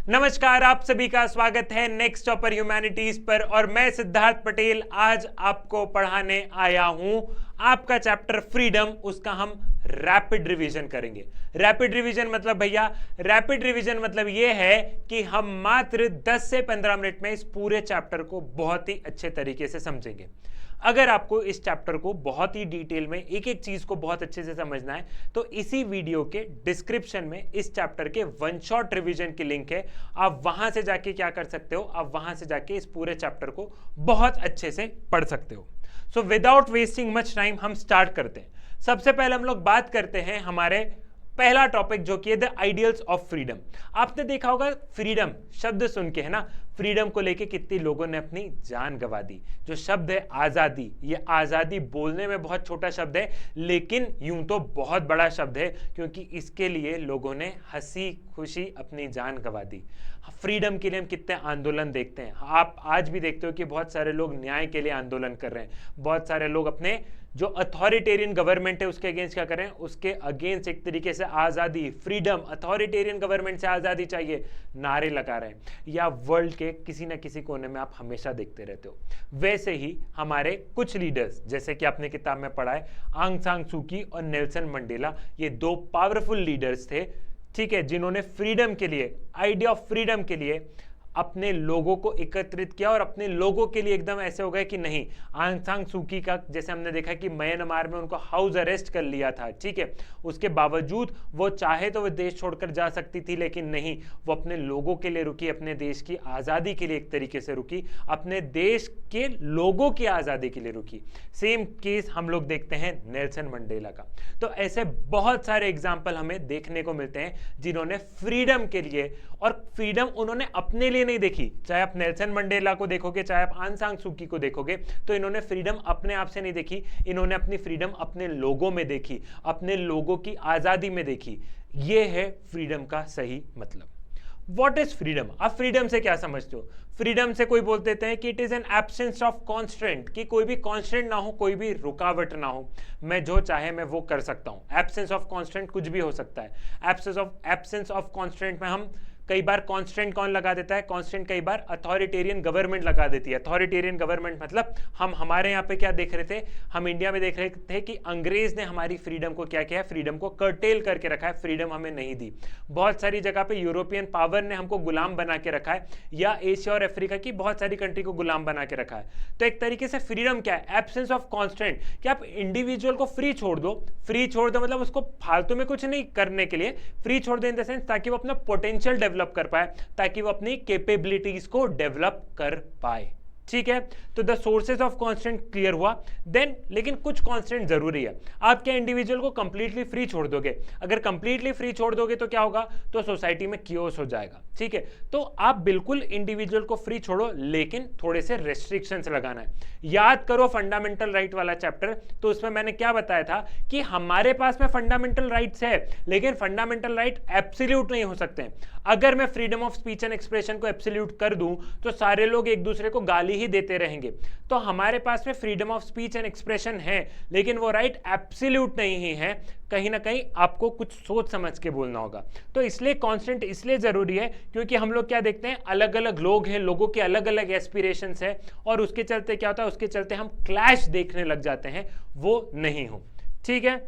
नमस्कार, आप सभी का स्वागत है नेक्स्ट टॉपर ह्यूमैनिटीज पर। और मैं सिद्धार्थ पटेल आज आपको पढ़ाने आया हूं आपका चैप्टर फ्रीडम। उसका हम रैपिड रिवीजन करेंगे। रैपिड रिवीजन मतलब भैया, रैपिड रिवीजन मतलब यह है कि हम मात्र 10 से 15 मिनट में इस पूरे चैप्टर को बहुत ही अच्छे तरीके से समझेंगे। अगर आपको इस चैप्टर को बहुत ही डिटेल में एक एक चीज को बहुत अच्छे से समझना है तो इसी वीडियो के डिस्क्रिप्शन में इस चैप्टर के वन शॉट रिवीजन की लिंक है। आप वहां से जाके क्या कर सकते हो, आप वहां से जाके इस पूरे चैप्टर को बहुत अच्छे से पढ़ सकते हो। So without wasting much time हम स्टार्ट करते हैं। सबसे पहले हम लोग बात करते हैं हमारे पहला टॉपिक जो कि है द आइडियल्स ऑफ फ्रीडम। आपने देखा होगा फ्रीडम शब्द सुन के, है ना, फ्रीडम को लेके कितने लोगों ने अपनी जान गंवा दी। जो शब्द है आजादी, ये आजादी बोलने में बहुत छोटा शब्द है लेकिन यूं तो बहुत बड़ा शब्द है, क्योंकि इसके लिए लोगों ने हंसी खुशी अपनी जान गंवा दी। फ्रीडम के लिए हम कितने आंदोलन देखते हैं। आप आज भी देखते हो कि बहुत सारे लोग न्याय के लिए आंदोलन कर रहे हैं। बहुत सारे लोग अपने जो अथॉरिटेरियन गवर्नमेंट है उसके अगेंस्ट क्या कर रहे हैं, उसके अगेंस्ट एक तरीके से आजादी, फ्रीडम, अथॉरिटेरियन गवर्नमेंट से आजादी चाहिए नारे लगा रहे हैं। या वर्ल्ड के किसी ना किसी कोने में आप हमेशा देखते रहते हो। वैसे ही हमारे कुछ लीडर्स, जैसे कि आपने किताब में पढ़ा है, आंग सांग सूकी और नेल्सन मंडेला, ये दो पावरफुल लीडर्स थे, ठीक है, जिन्होंने फ्रीडम के लिए, आइडिया ऑफ फ्रीडम के लिए अपने लोगों को एकत्रित किया और अपने लोगों के लिए एकदम ऐसे हो गए कि नहीं। आंग सांग सूकी का जैसे हमने देखा कि म्यांमार में उनको हाउस अरेस्ट कर लिया था, ठीक है, उसके बावजूद वो चाहे तो वो देश छोड़कर जा सकती थी लेकिन नहीं, वो अपने लोगों के लिए रुकी, अपने देश की आज़ादी के लिए एक तरीके से रुकी, अपने देश के लोगों की आज़ादी के लिए रुकी। सेम केस हम लोग देखते हैं नेल्सन मंडेला का। तो ऐसे बहुत सारे एग्जाम्पल हमें देखने को मिलते हैं जिन्होंने फ्रीडम के लिए, और फ्रीडम उन्होंने अपने लिए नहीं देखी। चाहे आप नेल्सन मंडेला को देखोगे, चाहे आप आंग सांग सूकी को देखोगे, तो इन्होंने फ्रीडम अपने आप से नहीं देखी, इन्होंने अपनी फ्रीडम अपने लोगों में देखी, अपने लोगों की आजादी में देखी। यह है फ्रीडम का सही मतलब। What is freedom? आप फ्रीडम से क्या समझते हो? फ्रीडम से कोई बोल देते हैं कि it is an absence of constant, कि कोई भी कॉन्स्टेंट ना हो, कोई भी रुकावट ना हो, मैं जो चाहे मैं वो कर सकता हूं। एब्सेंस ऑफ कॉन्स्टेंट कुछ भी हो सकता है। एब्सेंस ऑफ कॉन्स्टेंट में हम कई बार कांस्टेंट कौन लगा देता है, कांस्टेंट कई बार अथॉरिटेरियन गवर्नमेंट लगा देती है। अथॉरिटेरियन गवर्नमेंट मतलब हम हमारे यहाँ पे क्या देख रहे थे, हम इंडिया में देख रहे थे कि अंग्रेज ने हमारी फ्रीडम को क्या किया है, फ्रीडम को कर्टेल करके रखा है, फ्रीडम हमें नहीं दी। बहुत सारी जगह पे यूरोपियन पावर ने हमको गुलाम बना के रखा है, या एशिया और अफ्रीका की बहुत सारी कंट्री को गुलाम बना के रखा है। तो एक तरीके से फ्रीडम क्या है, एब्सेंस ऑफ कांस्टेंट, कि आप इंडिविजुअल को फ्री छोड़ दो। फ्री छोड़ दो मतलब उसको फालतू में कुछ नहीं करने के लिए फ्री छोड़ दो इन द सेंस ताकि वो अपना पोटेंशियल डेवलप कर पाए, ताकि वो अपनी कैपेबिलिटीज को डेवलप कर पाए, ठीक है। तो the sources of constant clear हुआ। देन लेकिन कुछ कांस्टेंट जरूरी है। आप क्या इंडिविजुअल को कंप्लीटली फ्री छोड़ दोगे? अगर कंप्लीटली फ्री छोड़ दोगे तो क्या होगा, तो सोसाइटी में कियोस हो जाएगा, ठीक है। तो आप बिल्कुल इंडिविजुअल को फ्री छोड़ो लेकिन थोड़े से रेस्ट्रिक्शंस लगाना है। याद करो फंडामेंटल राइट वाला चैप्टर, तो उसमें मैंने क्या बताया था कि हमारे पास में फंडामेंटल राइट्स है लेकिन फंडामेंटल राइट एब्सोल्यूट नहीं हो सकते। अगर मैं freedom of speech and expression को एब्सोल्यूट कर दूं तो सारे लोग एक दूसरे को गाली ही देते रहेंगे। तो हमारे पास में freedom of speech and expression है लेकिन वो राइट एब्सोल्यूट नहीं ही है। कहीं ना कहीं आपको कुछ सोच समझ के बोलना होगा। तो इसलिए कांस्टेंट इसलिए जरूरी है क्योंकि हम लोग क्या देखते हैं, अलग अलग लोग हैं, लोगों के अलग अलग एस्पिरेशंस है, और उसके चलते क्या होता है, उसके चलते हम क्लैश देखने लग जाते हैं, वो नहीं हो, ठीक है।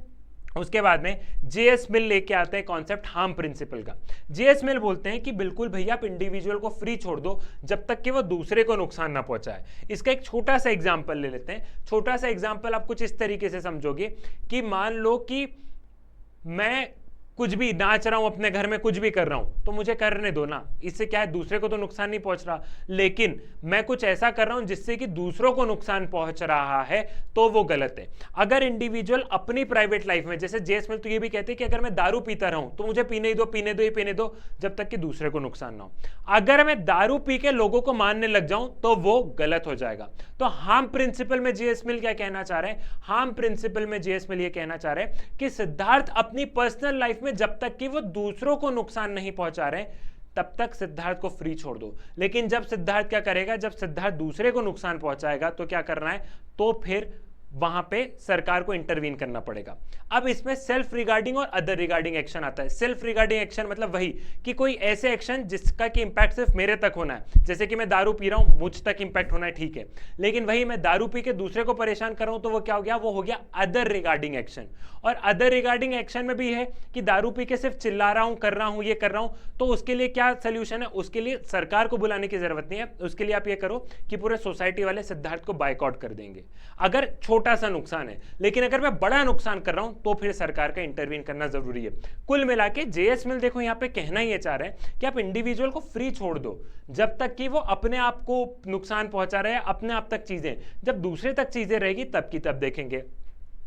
उसके बाद में जेएस मिल लेके आते हैं कॉन्सेप्ट हार्म प्रिंसिपल का। जेएस मिल बोलते हैं कि बिल्कुल भैया आप इंडिविजुअल को फ्री छोड़ दो जब तक कि वो दूसरे को नुकसान ना पहुंचाए। इसका एक छोटा सा एग्जांपल ले लेते हैं। छोटा सा एग्जांपल आप कुछ इस तरीके से समझोगे कि मान लो कि मैं कुछ भी नाच रहा हूं अपने घर में, कुछ भी कर रहा हूं, तो मुझे करने दो ना, इससे क्या है, दूसरे को तो नुकसान नहीं पहुंच रहा। लेकिन मैं कुछ ऐसा कर रहा हूं जिससे कि दूसरों को नुकसान पहुंच रहा है, तो वो गलत है। अगर इंडिविजुअल अपनी प्राइवेट लाइफ में, जैसे जेस मिल तो ये भी कहते हैं कि अगर मैं दारू पीता रहूं तो मुझे पीने ही दो, पीने दो ही पीने दो, जब तक कि दूसरे को नुकसान ना हो। अगर मैं दारू पी के लोगों को मारने लग जाऊं तो वो गलत हो जाएगा। तो हार्म प्रिंसिपल में जेएस मिल क्या कहना चाह रहे हैं, हार्म प्रिंसिपल में जेएस मिल ये कहना चाह रहे हैं कि सिद्धार्थ अपनी पर्सनल लाइफ में जब तक कि वो दूसरों को नुकसान नहीं पहुंचा रहे तब तक सिद्धार्थ को फ्री छोड़ दो। लेकिन जब सिद्धार्थ क्या करेगा, जब सिद्धार्थ दूसरे को नुकसान पहुंचाएगा तो क्या करना है, तो फिर वहां पे सरकार को इंटरवीन करना पड़ेगा। अब इसमें सेल्फ रिगार्डिंग और अदर रिगार्डिंग एक्शन आता है। सेल्फ रिगार्डिंग एक्शन मतलब वही कि कोई ऐसे एक्शन जिसका कि इंपैक्ट सिर्फ मेरे तक होना है, जैसे कि मैं दारू पी रहा हूं, मुझ तक इंपैक्ट होना है, ठीक है, लेकिन वही मैं दारू पी के दूसरे को परेशान कर रहा हूं तो वो क्या हो गया, वो हो गया अदर रिगार्डिंग एक्शन। और अदर रिगार्डिंग एक्शन में भी है कि दारू पी के सिर्फ चिल्ला रहा हूं, कर रहा हूं, ये कर रहा हूं, तो उसके लिए क्या सोल्यूशन है, उसके लिए सरकार को बुलाने की जरूरत नहीं है, उसके लिए आप ये करो कि पूरे सोसाइटी वाले सिद्धार्थ को बायकॉट कर देंगे, अगर छोटा सा नुकसान है। लेकिन अगर मैं बड़ा नुकसान कर रहा हूं तो फिर सरकार का इंटरवीन करना जरूरी है। कुल मिला के जेएस मिल देखो यहां पे कहना ही ये चाह रहे हैं कि आप इंडिविजुअल को फ्री छोड़ दो जब तक कि वो अपने आप को नुकसान पहुंचा रहे हैं, अपने आप तक चीजें, जब दूसरे तक चीजें रहेगी तब की तब देखेंगे।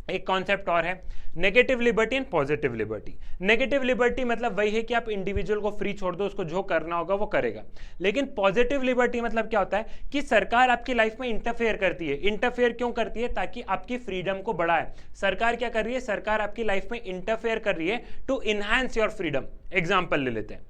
एक कॉन्सेप्ट और है negative liberty and positive liberty. Negative liberty मतलब वही है कि आप इंडिविजुअल को फ्री छोड़ दो, उसको जो करना होगा वो करेगा। लेकिन पॉजिटिव लिबर्टी मतलब क्या होता है कि सरकार आपकी लाइफ में इंटरफेयर करती है। इंटरफेयर क्यों करती है? ताकि आपकी फ्रीडम को बढ़ाए। सरकार क्या कर रही है? सरकार आपकी लाइफ में इंटरफेयर कर रही है to enhance your freedom. Example ले लेते हैं,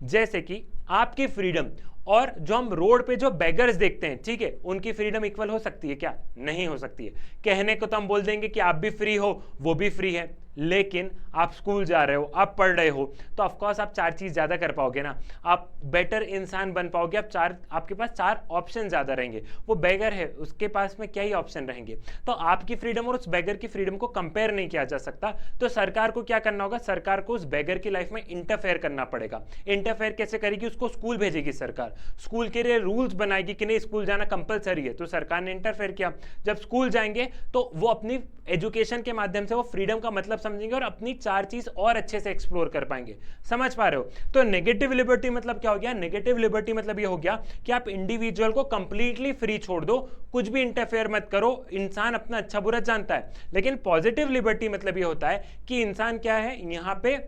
जैसे कि आपकी फ्रीडम और जो हम रोड पे जो बेगर्स देखते हैं, ठीक है, उनकी फ्रीडम इक्वल हो सकती है क्या? नहीं हो सकती है। कहने को तो हम बोल देंगे कि आप भी फ्री हो, वो भी फ्री है, लेकिन आप स्कूल जा रहे हो, आप पढ़ रहे हो, तो ऑफकोर्स आप चार चीज ज्यादा कर पाओगे ना, आप बेटर इंसान बन पाओगे, आपके पास चार ऑप्शन ज्यादा रहेंगे। वो बेगर है, उसके पास में क्या ही ऑप्शन रहेंगे। तो आपकी फ्रीडम और उस बेगर की फ्रीडम को कंपेयर नहीं किया जा सकता। तो सरकार को क्या करना होगा? सरकार को उस बेगर की लाइफ में इंटरफेयर करना पड़ेगा। इंटरफेयर कैसे करेगी? उसको स्कूल भेजेगी सरकार, स्कूल के लिए रूल्स बनाएगी कि नहीं स्कूल जाना कंपलसरी है, तो सरकार ने इंटरफेयर किया। जब स्कूल जाएंगे तो वो अपनी एजुकेशन के माध्यम से वो फ्रीडम का मतलब समझेंगे और अपनी चार चीज और अच्छे से एक्सप्लोर कर पाएंगे। समझ पा रहे हो? तो नेगेटिव लिबर्टी मतलब क्या हो गया? नेगेटिव लिबर्टी मतलब ये हो गया कि आप इंडिविजुअल को कंप्लीटली फ्री छोड़ दो, कुछ भी इंटरफेयर मत करो, इंसान अपना अच्छा बुरा जानता है। लेकिन पॉजिटिव लिबर्टी मतलब ये होता है कि इंसान क्या है, यहां पे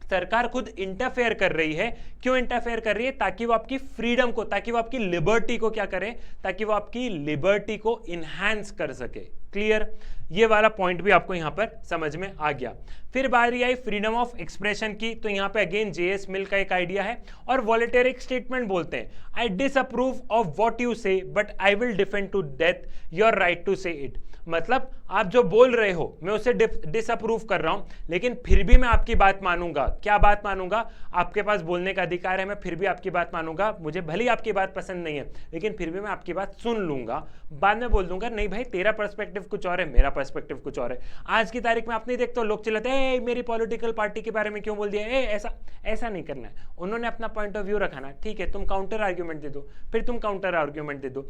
सरकार खुद इंटरफेयर कर रही है। क्यों इंटरफेयर कर रही है? ताकि वो आपकी फ्रीडम को, ताकि वो आपकी लिबर्टी को क्या करे, ताकि वो आपकी लिबर्टी को इनहैंस कर सके। क्लियर? ये वाला पॉइंट भी आपको यहां पर समझ में आ गया। फिर बारी आई फ्रीडम ऑफ एक्सप्रेशन की, तो यहां पे अगेन जेएस मिल का एक आइडिया है और वॉलेंटरी स्टेटमेंट बोलते हैं, I disapprove of what you say but I will defend to death your right to say it. मतलब आप जो बोल रहे हो मैं उसे डिसअप्रूव कर रहा हूं, लेकिन फिर भी मैं आपकी बात मानूंगा। क्या बात मानूंगा? आपके पास बोलने का अधिकार है, मैं फिर भी आपकी बात मानूंगा। मुझे भले ही आपकी बात पसंद नहीं है, लेकिन फिर भी मैं आपकी बात सुन लूंगा। बाद में बोल दूंगा नहीं भाई तेरा पर्सपेक्टिव कुछ और है, मेरा पर्सपेक्टिव कुछ और है। आज की तारीख में आप नहीं देखते हो लोग चिल्लाते हैं मेरी पॉलिटिकल पार्टी के बारे में क्यों बोल दिया, ऐसा नहीं करना है। उन्होंने अपना पॉइंट ऑफ व्यू रखा ना, ठीक है, तुम काउंटर आर्ग्यूमेंट दे दो, फिर तुम काउंटर आर्ग्यूमेंट दे दो।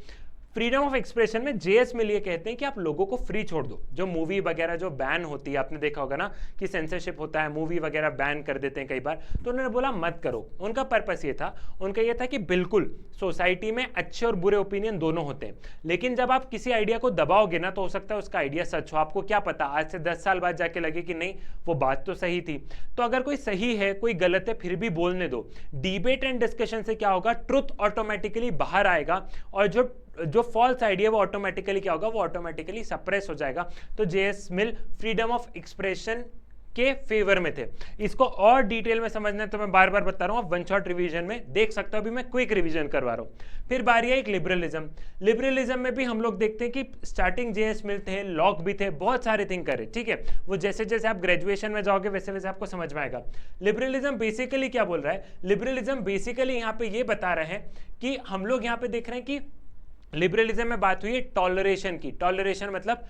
फ्रीडम ऑफ एक्सप्रेशन में जेएस में लिए कहते हैं कि आप लोगों को फ्री छोड़ दो। जो मूवी वगैरह जो बैन होती है, आपने देखा होगा ना कि सेंसरशिप होता है, मूवी वगैरह बैन कर देते हैं कई बार, तो उन्होंने बोला मत करो। उनका पर्पस ये था, उनका ये था कि बिल्कुल सोसाइटी में अच्छे और बुरे ओपिनियन दोनों होते हैं, लेकिन जब आप किसी आइडिया को दबाओगे ना तो हो सकता है उसका आइडिया सच हो। आपको क्या पता, आज से 10 साल बाद जाके लगे कि नहीं वो बात तो सही थी। तो अगर कोई सही है कोई गलत है फिर भी बोलने दो। डिबेट एंड डिस्कशन से क्या होगा, ट्रुथ ऑटोमेटिकली बाहर आएगा और जो फॉल्स आइडिया वो ऑटोमेटिकली क्या होगा, वो ऑटोमेटिकली सप्रेस हो जाएगा। तो JS mill freedom of expression के फेवर में थे। इसको और डिटेल में समझना है तो मैं बार बार बता रहा हूं, आप वन शॉट रिवीजन में देख सकते हो, अभी मैं क्विक रिवीजन करवा रहा हूं। फिर बारी है एक लिबरलिज्म। लिबरलिज्म में भी हम लोग देखते हैं कि स्टार्टिंग जेएस मिल थे, लॉक भी थे, बहुत सारे थिंक करे, ठीक है। वो जैसे जैसे आप ग्रेजुएशन में जाओगे वैसे वैसे आपको समझ में आएगा। लिबरलिज्म बेसिकली क्या बोल रहा है? लिबरलिज्म बेसिकली यहाँ पे ये बता रहे हैं कि हम लोग यहाँ पे देख रहे हैं कि लिबरलिज्म में बात हुई है टॉलरेशन की। टॉलरेशन मतलब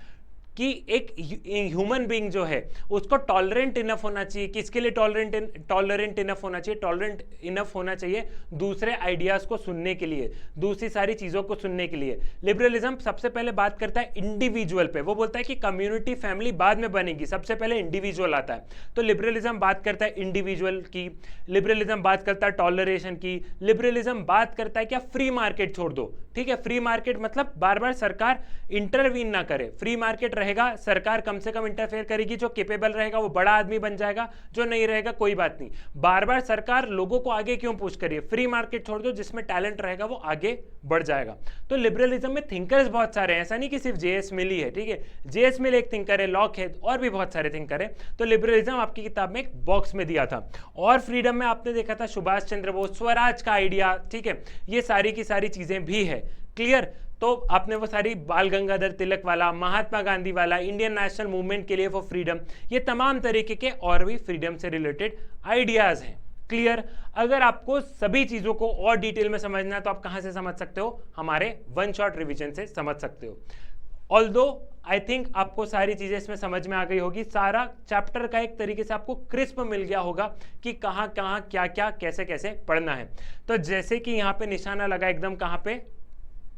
कि एक ह्यूमन बीइंग जो है उसको टॉलरेंट इनफ होना चाहिए। किसके लिए टॉलरेंट इनफ होना चाहिए? टॉलरेंट इनफ होना चाहिए दूसरे आइडियाज को सुनने के लिए, दूसरी सारी चीजों को सुनने के लिए। लिबरलिज्म सबसे पहले बात करता है इंडिविजुअल पे। वो बोलता है कि कम्युनिटी फैमिली बाद में बनेगी, सबसे पहले इंडिविजुअल आता है। तो लिबरलिज्म बात करता है इंडिविजुअल की, लिबरलिज्म बात करता है टॉलरेशन की, लिबरलिज्म बात करता है क्या फ्री मार्केट छोड़ दो, ठीक है। फ्री मार्केट मतलब बार बार सरकार इंटरवीन ना करे। फ्री मार्केट रहेगा, सरकार कम से कम इंटरफेयर करेगी, जो कैपेबल रहेगा वो बड़ा आदमी बन जाएगा, जो नहीं रहेगा कोई बात नहीं। बार बार सरकार लोगों को आगे क्यों पुश करिए? फ्री मार्केट छोड़ दो, जिसमें टैलेंट रहेगा वो आगे बढ़ जाएगा। तो लिबरलिज्म में थिंकर्स बहुत सारे हैं, ऐसा नहीं कि सिर्फ जेएस मिल ही है, ठीक है। जेएस मिल एक थिंकर है, लॉक है, और भी बहुत सारे थिंकर है। तो लिबरलिज्म आपकी किताब में एक बॉक्स में दिया था। और फ्रीडम में आपने देखा था सुभाष चंद्र बोस, स्वराज का आइडिया, ठीक है। ये सारी की सारी चीजें भी है। क्लियर। तो आपने वो सारी बाल गंगाधर तिलक वाला, महात्मा गांधी वाला, इंडियन नेशनल मूवमेंट के लिए फॉर फ्रीडम, ये तमाम तरीके के और भी फ्रीडम से रिलेटेड आइडियाज हैं। क्लियर। अगर आपको सभी चीजों को और डिटेल में समझना है तो आप कहां से समझ सकते हो, हमारे वन शॉट रिवीजन से समझ सकते हो। ऑल्दो आई थिंक आपको सारी चीजें इसमें समझ में आ गई होगी, सारा चैप्टर का एक तरीके से आपको क्रिस्प मिल गया होगा कि कहां कहां क्या क्या कैसे कैसे पढ़ना है। तो जैसे कि यहां पे निशाना लगा एकदम कहां पे,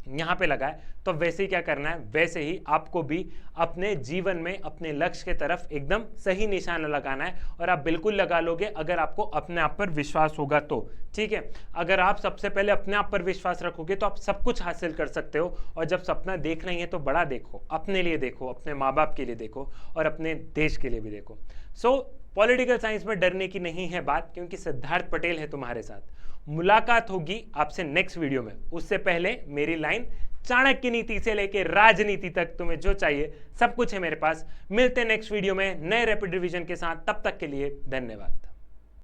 यहां पे लगा है, तो वैसे ही क्या करना है, वैसे ही आपको भी अपने जीवन में अपने लक्ष्य के तरफ एकदम सही निशाना लगाना है। और आप बिल्कुल लगा लोगे अगर आपको अपने आप पर विश्वास होगा तो, ठीक है। अगर आप सबसे पहले अपने आप पर विश्वास रखोगे तो आप सब कुछ हासिल कर सकते हो। और जब सपना देखना ही है तो बड़ा देखो, अपने लिए देखो, अपने माँ बाप के लिए देखो और अपने देश के लिए भी देखो। सो पॉलिटिकल साइंस में डरने की नहीं है बात, क्योंकि सिद्धार्थ पटेल है तुम्हारे साथ। मुलाकात होगी आपसे नेक्स्ट वीडियो में, उससे पहले मेरी लाइन चाणक्य नीति से लेकर राजनीति तक तुम्हें जो चाहिए सब कुछ है मेरे पास। मिलते हैं नेक्स्ट वीडियो में नए रैपिड रिवीजन के साथ, तब तक के लिए धन्यवाद।